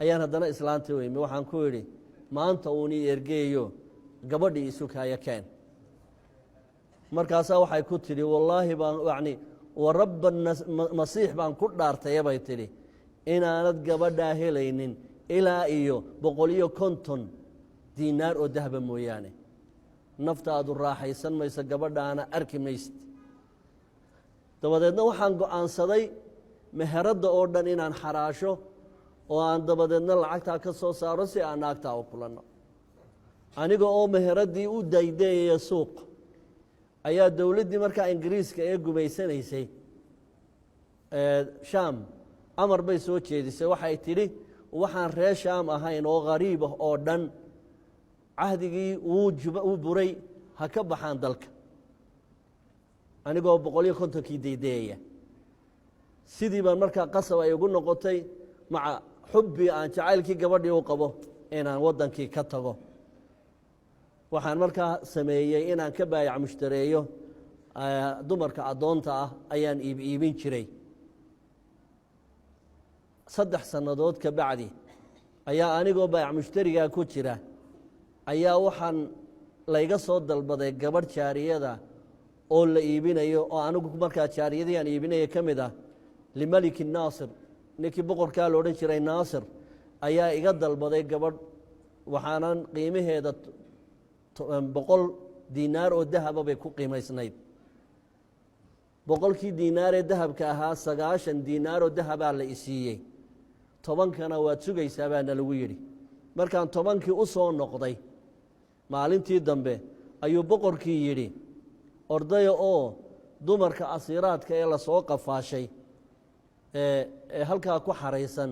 ayaan haddana islaantii weyme waxaan ku idhi maanta uuni ergeeyo gabadhii isu kaaya keen markaasaa waxay ku tidhi wallaahi baan yacni warabba masiix baan ku dhaartaya bay tidhi inaanad gabadhaa helaynin ilaa iyo 150 diinaar oo dahaba mooyaane naftaadu raaxaysan mayso gabadhaana arki maysid dabadeedna waxaan go'aansaday meheradda oo dhan inaan xaraasho oo aan dabadeedna lacagtaa ka soo saaro si aan naagtaa u kulanno aniga oo meheraddii u daydeeyaya suuq ayaa dowladdii markaa ingiriiska ee gumaysanaysay shaam amar bay soo jeedisay waxay tidhi waxaan reer shaam ahayn oo khariib ah oo dhan cahdigii wuu buray ha ka baxaan dalka anigoo 150kii daydeeyaya sidii baan markaa qasab ay ugu noqotay maca xubbii aan jacaylkii gabadhii u qabo inaan waddankii ka tago waxaan markaa sameeyey inaan ka baayac mushtareeyo dumarka addoonta ah ayaan iibin jiray 3 sannadood ka bacdi ayaa anigoo baayac mushtarigaa ku jira ayaa waxaan layga soo dalbaday gabadh jaariyada oo la iibinayo oo anigu markaa jaariyadii aan iibinaya ka mid ah limaliki naasir ninkii boqorkaa la odhan jiray naasir ayaa iga dalbaday gabadh waxaanan qiimaheeda 100 diinaar oo dahaba bay ku qiimaysnayd 100kii diinaar ee dahabka ahaa 90 diinaar oo dahabaa la isiiyey 10kana waad sugaysaa baana lagu yidhi markaan 10kii u soo noqday maalintii dambe ayuu boqorkii yidhi ordaya oo dumarka asiiraadka ee lasoo qafaashay ee halkaa ku xaraysan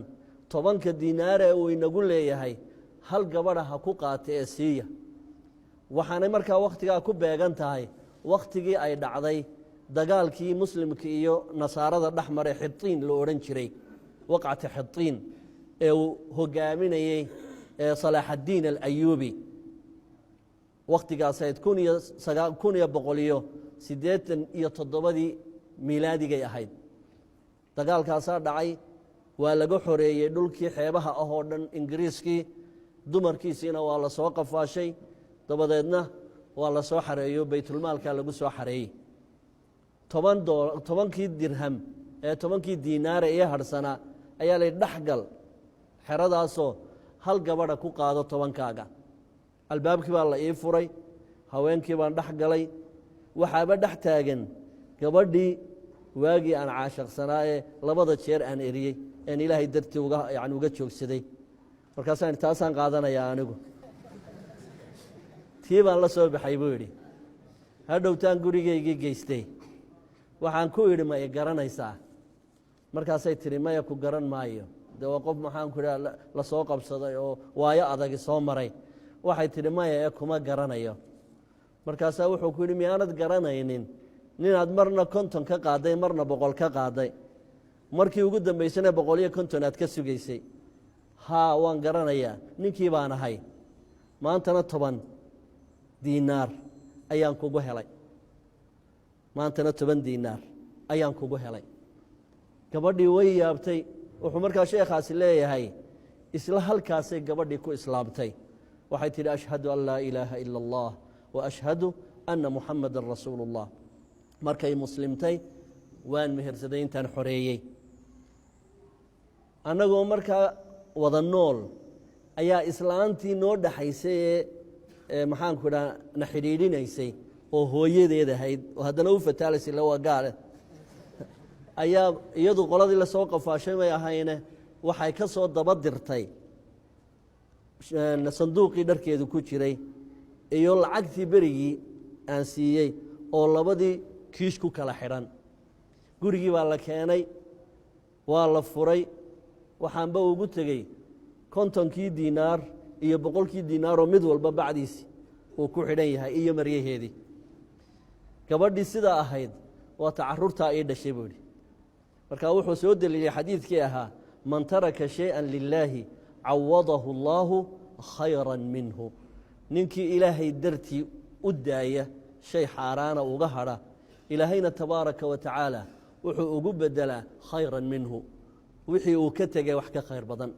10ka diinaare uu inagu leeyahay hal gabadha ha ku qaata ee siiya waxaanay markaa wakhtigaa ku beegan tahay wakhtigii ay dhacday dagaalkii muslimka iyo nasaarada dhex maray xitiin la odhan jiray waqcata xitiin ee uu hogaaminayey salaaxaddiin alayuubi wakhtigaasayd 1987 miilaadigay ahayd dagaalkaasaa dhacay waa laga xoreeyey dhulkii xeebaha ah oo dhan ingiriiskii dumarkiisiina waa la soo qafaashay dabadeedna waa la soo xareeyo baytulmaalkaa lagu soo xareeyey 10kii dirham ee 10kii diinaare ee harhsanaa ayaa lay dhexgal xeradaasoo hal gabadha ku qaado 10kaaga albaabkii baa la ii furay haweenkii baan dhex galay waxaaba dhex taagan gabadhii waagii aan caashaqsanaa ee 2 jeer aan eriyey een ilaahay dartii uga joogsaday markaasaan taasaan qaadanayaa anigu tii baan la soo baxay buu yidhi hadhowtaan gurigaygii geystay waxaan ku idhi ma i garanaysaa markaasay tihi maya ku garan maayo dee waa qof maxaan ku idhaha la soo qabsaday oo waayo adagi soo maray waxay tidhi maya ee kuma garanayo markaasaa wuxuu ku yidhi miyaanad garanaynin ninaad marna 50 ka qaaday marna 100 ka qaaday markii ugu dambaysana 150 aad ka sugaysay haa waan garanayaa ninkii baan ahay maantana 10 diinaar ayaan kugu helay maantana 10 diinaar ayaan kugu helay gabadhii way yaabtay wuxuu markaa sheekhaasi leeyahay isla halkaasay gabadhii ku islaamtay waxay tidhi ashhadu an laa ilaaha ila allah wa ashhadu anna muxamadan rasuulu اllah markay muslimtay waan mehersaday intaan xoreeyey annagoo markaa wada nool ayaa islaantii noo dhaxaysay ee maxaanku idhaha na xidhiidhinaysay oo hooyadeed ahayd oo haddana u fataalaysay la waa gaale ayaa iyadu qoladii lasoo qafaashay may ahayne waxay ka soo daba dirtay sanduuqii dharkeedu ku jiray iyo lacagtii berigii aan siiyey oo 2dii kiish ku kala xidhan gurigii baa la keenay waa la furay waxaanba ugu tegey 50kii diinaar iyo 100kii diinaaroo mid walba bacdiisi uu ku xidhan yahay iyo maryaheedii gabadhii sidaa ahayd waa tacarurtaa ii dhashay buu idhi markaa wuxuu soo deliiliyey xadiidkii ahaa man taraka shay-an lilaahi cawadahu allaahu khayra minhu ninkii ilaahay dartii u daaya shay xaaraana uga hadha ilaahayna tabaaraka wa tacaala wuxuu ugu bedelaa khayra minhu wixii uu ka tegay wax ka khayr badan